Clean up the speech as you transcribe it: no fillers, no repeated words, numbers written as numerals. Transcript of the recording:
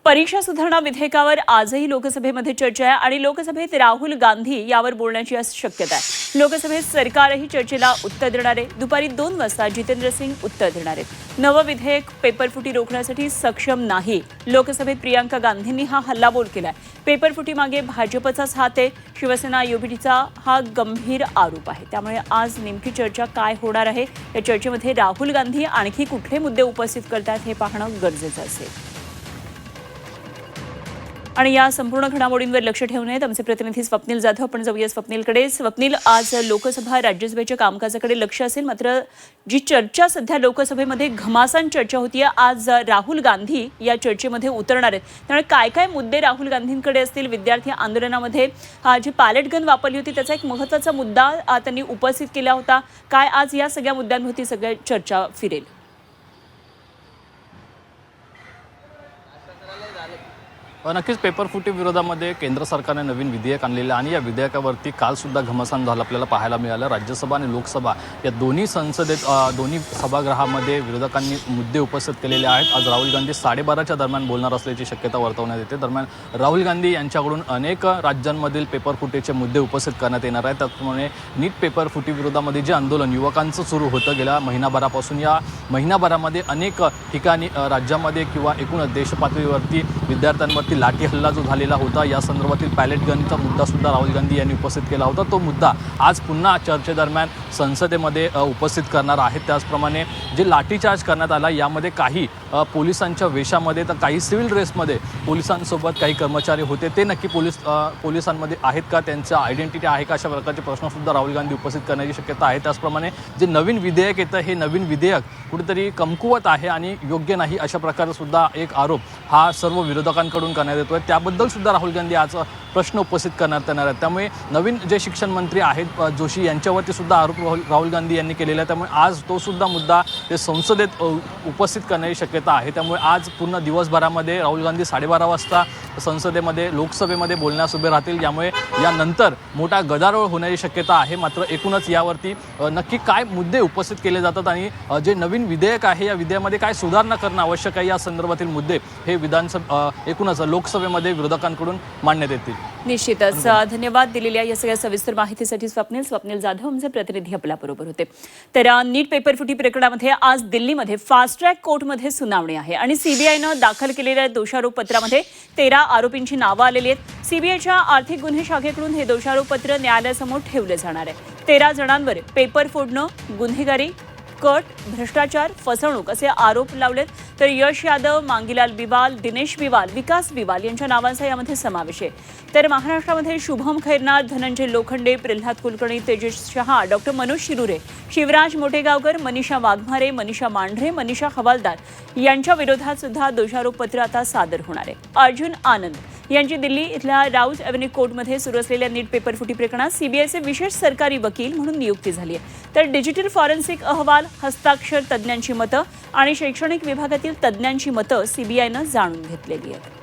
परीक्षा सुधारणा विधेयकावर आजही लोकसभेमध्ये चर्चा आहे आणि लोकसभेत राहुल गांधी यावर बोलण्याची शक्यता आहे। लोकसभेत सरकारही चर्चेला उत्तर देणार आहे। दुपारी 2 वाजता जितेंद्र सिंग उत्तर देणार आहेत। नवं विधेयक पेपरफुटी रोखण्यासाठी सक्षम नाही। लोकसभेत प्रियंका गांधींनी हा हल्लाबोल केलाय। पेपरफुटी मागे भाजपचाच हात आहे। शिवसेना युबीटीचा हा गंभीर आरोप आहे। त्यामुळे आज नेमकी चर्चा काय होणार आहे, या चर्चेमध्ये राहुल गांधी आणखी कुठले मुद्दे उपस्थित करतात हे पाहणं गरजेचं असेल। आणि या संपूर्ण घडामोडींवर लक्ष ठेवून आहेत आमचे प्रतिनिधी स्वप्नील जाधव। आपण जाऊया स्वप्नीलकडे। स्वप्नील, आज लोकसभा राज्यसभेच्या कामकाजाकडे लक्ष असेल, मात्र जी चर्चा सध्या लोकसभेमध्ये घमासान चर्चा होतीये, आज राहुल गांधी या चर्चेमध्ये उतरणार आहेत। त्यामुळे काय काय मुद्दे राहुल गांधींकडे असतील? विद्यार्थी आंदोलनामध्ये जी पॅलेट गन वापरली होती त्याचा एक महत्त्वाचा मुद्दा त्यांनी उपस्थित केला होता। काय आज या सगळ्या मुद्द्यांवरती सगळ्या चर्चा फिरेल? नक्कीच पेपरफुटी विरोधामध्ये केंद्र सरकारने नवीन विधेयक आणलेले आणि या विधेयकावरती काल सुद्धा घमासान झालं आपल्याला पाहायला मिळालं। राज्यसभा आणि लोकसभा या दोन्ही संसदेत दोन्ही सभागृहामध्ये विरोधकांनी मुद्दे उपस्थित केलेले आहेत। आज राहुल गांधी 12:30च्या दरम्यान बोलणार असल्याची शक्यता वर्तवण्यात येते। दरम्यान राहुल गांधी यांच्याकडून अनेक राज्यांमधील पेपरफुटीचे मुद्दे उपस्थित करण्यात येणार आहेत। त्याचप्रमाणे नीट पेपरफुटी विरोधामध्ये जे आंदोलन युवकांचं सुरू होतं गेल्या महिनाभरापासून, या महिनाभरामध्ये अनेक ठिकाणी राज्यामध्ये किंवा एकूणच देशपातळीवरती विद्यार्थ्यांवरती लाठी हल्ला जो झालेला होता, या संदर्भातील पॅलेट गनचा मुद्दा सुद्धा राहुल गांधी यांनी उपस्थित केला होता। तो मुद्दा आज पुन्हा चर्चेदरम्यान संसदेमध्ये उपस्थित करणार आहेत। त्याचप्रमाणे जे लाठीचार्ज करण्यात आला यामध्ये काही पोलिसांच्या वेशामध्ये तर काही सिव्हिल ड्रेसमध्ये पोलिसांसोबत काही कर्मचारी होते, ते नक्की पोलिसांमध्ये आहेत का, त्यांचा आयडेंटिटी आहे का, अशा प्रकारचे प्रश्नसुद्धा राहुल गांधी उपस्थित करण्याची शक्यता आहे। त्याचप्रमाणे जे नवीन विधेयक येतं हे नवीन विधेयक कुठेतरी कमकुवत आहे आणि योग्य नाही, अशा प्रकारे सुद्धा एक आरोप हा सर्व विरोधकांकडून करण्यात येतोय। त्याबद्दल सुद्धा राहुल गांधी आज प्रश्न उपस्थित करण्यात येणार आहेत। त्यामुळे नवीन जे शिक्षण मंत्री आहेत जोशी यांच्यावरती सुद्धा आरोप राहुल गांधी यांनी केलेला आहे। त्यामुळे आज तो सुद्धा मुद्दा ते संसदेत उपस्थित करण्याची शक्यता आहे। त्यामुळे आज पूर्ण दिवसभरामध्ये राहुल गांधी 12:30 वाजता संसदेमध्ये लोकसभेमध्ये बोलण्यास उभे राहतील। यामुळे यानंतर मोठा गदारोळ होण्याची शक्यता आहे। मात्र एकूणच यावरती नक्की काय मुद्दे उपस्थित केले जातात आणि जे नवीन विधेयक आहे या विधेयकामध्ये काय सुधारणा करणं आवश्यक आहे, या संदर्भातील मुद्दे हे एकूणच लोकसभेमध्ये विरोधकांकडून मांडण्यात येतील। निश्चितच धन्यवाद दिलेल्या या सगळ्या सविस्तर माहितीसाठी स्वप्नील जाधव आमचे प्रतिनिधी आपल्या बरोबर होते। तर नीट पेपरफुटी प्रकरणामध्ये आज दिल्लीमध्ये फास्ट ट्रॅक कोर्टमध्ये सुनावणी आहे आणि सीबीआयनं दाखल केलेल्या दोषारोप पत्रामध्ये 13 आरोपींची नावं आलेली आहेत। सीबीआयच्या आर्थिक गुन्हे शाखेकडून हे दोषारोप पत्र न्यायालयासमोर ठेवले जाणार आहे। 13 जणांवर पेपर फोडणं, गुन्हेगारी, कट, भ्रष्टाचार, फसवणूक असे आरोप लावलेत। तर यश यादव, मांगीलाल बिवाल, दिनेश बिवाल, विकास बिवाल यांच्या नावांचा यामध्ये समावेश आहे। तर महाराष्ट्रामध्ये शुभम खैरनार, धनंजय लोखंडे, प्रल्हाद कुलकर्णी, तेजस शहा, डॉक्टर मनोज शिरुरे, शिवराज मोटेगावकर, मनीषा वाघमारे, मनीषा मांढरे, मनीषा हवालदार यांच्या विरोधात सुद्धा दोषारोपपत्र आता सादर होणार आहे। अर्जुन आनंद यांची दिल्ली इथल्या राऊज एव्हेन्यू कोर्टमध्ये सुरू असलेल्या नीट पेपरफुटी प्रकरणात सीबीआयचे विशेष सरकारी वकील म्हणून नियुक्ती झाली आहे। तर डिजिटल फॉरेन्सिक अहवाल, हस्ताक्षर तज्ज्ञांची मतं आणि शैक्षणिक विभागातील तज्ज्ञांची मतं सीबीआयनं जाणून घेतलेली आहेत।